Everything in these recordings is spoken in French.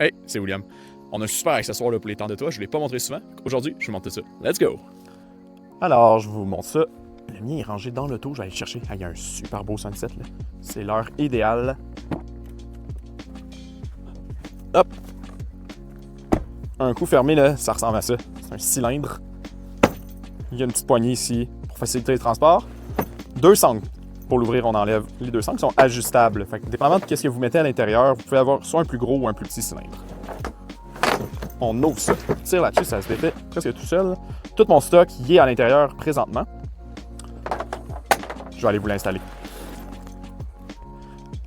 Hey, c'est William. On a un super accessoire là, pour les tentes de toit, je ne l'ai pas montré souvent. Aujourd'hui, je vous montre ça. Let's go! Alors, je vous montre ça. Le mien est rangé dans l'auto, je vais aller le chercher. Ah, il y a un super beau sunset là. C'est l'heure idéale. Hop! Un coup fermé là, ça ressemble à ça. C'est un cylindre. Il y a une petite poignée ici pour faciliter le transport. Deux sangles. Pour l'ouvrir, on enlève les deux sangles qui sont ajustables. Fait que, dépendamment de ce que vous mettez à l'intérieur, vous pouvez avoir soit un plus gros ou un plus petit cylindre. On ouvre ça, on tire là-dessus, ça se défait presque tout seul. Tout mon stock y est à l'intérieur présentement. Je vais aller vous l'installer.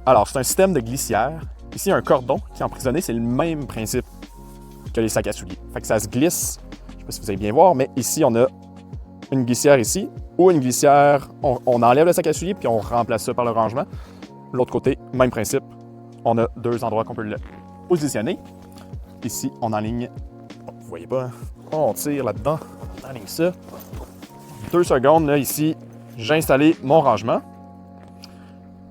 Alors, c'est un système de glissière. Ici, il y a un cordon qui est emprisonné. C'est le même principe que les sacs à souliers. Fait que ça se glisse. Je ne sais pas si vous allez bien voir, mais ici, on a une glissière ici ou une glissière. On enlève le sac à souliers puis on remplace ça par le rangement. L'autre côté, même principe. On a deux endroits qu'on peut le positionner. Ici, on enligne. Vous voyez pas, hein? On tire là-dedans. On enligne ça. 2 secondes, là, ici, j'ai installé mon rangement.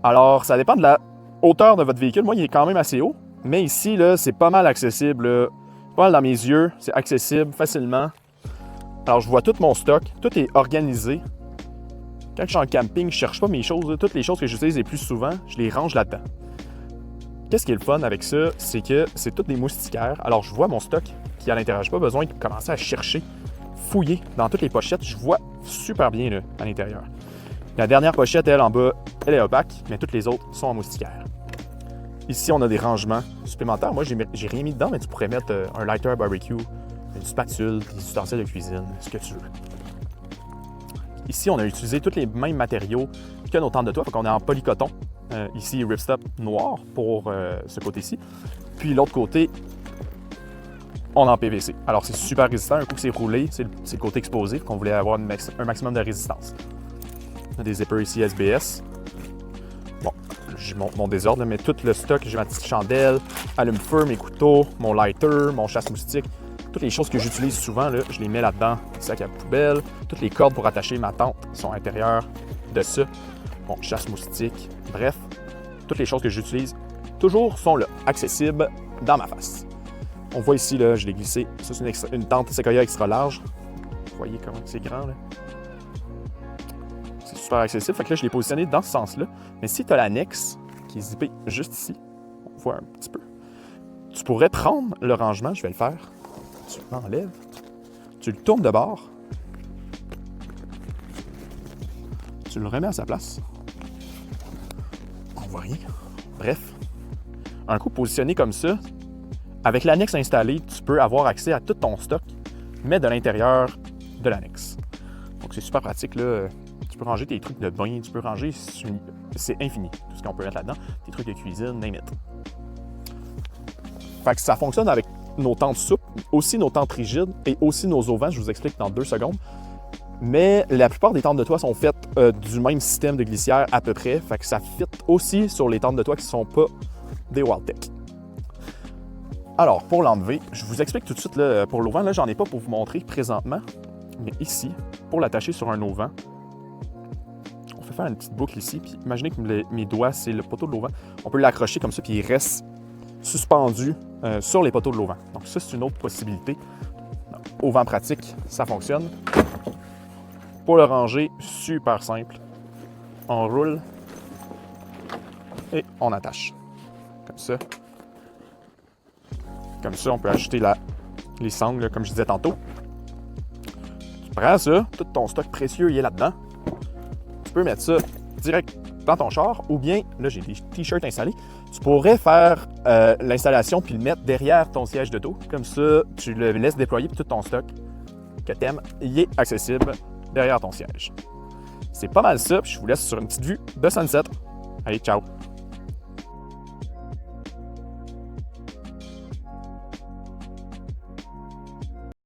Alors, ça dépend de la hauteur de votre véhicule. Moi, il est quand même assez haut. Mais ici, là, c'est pas mal accessible. Là. Pas mal dans mes yeux. C'est accessible facilement. Alors, je vois tout mon stock. Tout est organisé. Quand je suis en camping, je cherche pas mes choses. Là. Toutes les choses que j'utilise les plus souvent, je les range là-dedans. Qu'est-ce qui est le fun avec ça, c'est que c'est toutes des moustiquaires. Alors, je vois mon stock qui est à l'intérieur. Je n'ai pas besoin de commencer à chercher, fouiller dans toutes les pochettes. Je vois super bien là, à l'intérieur. La dernière pochette, elle, en bas, elle est opaque, mais toutes les autres sont en moustiquaire. Ici, on a des rangements supplémentaires. Moi, j'ai rien mis dedans, mais tu pourrais mettre un lighter barbecue, une spatule, des ustensiles de cuisine, ce que tu veux. Ici, on a utilisé tous les mêmes matériaux que nos tentes de toit. Donc, on est en polycoton. Ici, ripstop noir pour ce côté-ci. Puis l'autre côté, on est en PVC. Alors, c'est super résistant. Un coup que c'est roulé, c'est le côté exposé qu'on voulait avoir un maximum de résistance. On a des zippers ici SBS. Bon, j'ai mon désordre, là, mais tout le stock, j'ai ma petite chandelle, allume-feu, mes couteaux, mon lighter, mon chasse-moustique. Toutes les choses que j'utilise souvent, là, je les mets là-dedans. Sac à poubelle. Toutes les cordes pour attacher ma tente sont à l'intérieur de ça. Bon, chasse-moustique. Bref, toutes les choses que j'utilise toujours sont là, accessibles dans ma face. On voit ici, là, je l'ai glissé. Ça, c'est une tente Sequoia extra large. Vous voyez comment c'est grand, là? C'est super accessible. Fait que là, je l'ai positionné dans ce sens-là. Mais si tu as l'annexe qui est zippée juste ici, on voit un petit peu, tu pourrais prendre le rangement, je vais le faire. Tu l'enlèves, tu le tournes de bord, tu le remets à sa place. On voit rien. Bref, un coup positionné comme ça, avec l'annexe installée, tu peux avoir accès à tout ton stock, mais de l'intérieur de l'annexe. Donc c'est super pratique là. Tu peux ranger tes trucs de bain, tu peux ranger, c'est infini tout ce qu'on peut mettre là-dedans, tes trucs de cuisine, name it. Fait que ça fonctionne avec nos tentes souples, aussi nos tentes rigides et aussi nos auvents, je vous explique dans 2 secondes. Mais la plupart des tentes de toit sont faites du même système de glissière à peu près, fait que ça fit aussi sur les tentes de toit qui ne sont pas des Wildtech. Alors, pour l'enlever, je vous explique tout de suite, là, pour l'auvent, là, j'en ai pas pour vous montrer présentement, mais ici, pour l'attacher sur un auvent, on fait faire une petite boucle ici, puis imaginez que mes doigts, c'est le poteau de l'auvent, on peut l'accrocher comme ça, puis il reste suspendu sur les poteaux de l'auvent. Donc ça, c'est une autre possibilité. Auvent pratique, ça fonctionne. Pour le ranger, super simple. On roule et on attache. Comme ça. Comme ça, on peut ajouter les sangles, là, comme je disais tantôt. Tu prends ça, tout ton stock précieux, il est là-dedans. Tu peux mettre ça direct dans ton char, ou bien, là j'ai des t-shirts installés, tu pourrais faire l'installation puis le mettre derrière ton siège d'auto. Comme ça, tu le laisses déployer puis tout ton stock que tu aimes, il est accessible derrière ton siège. C'est pas mal ça, puis je vous laisse sur une petite vue de sunset. Allez, ciao!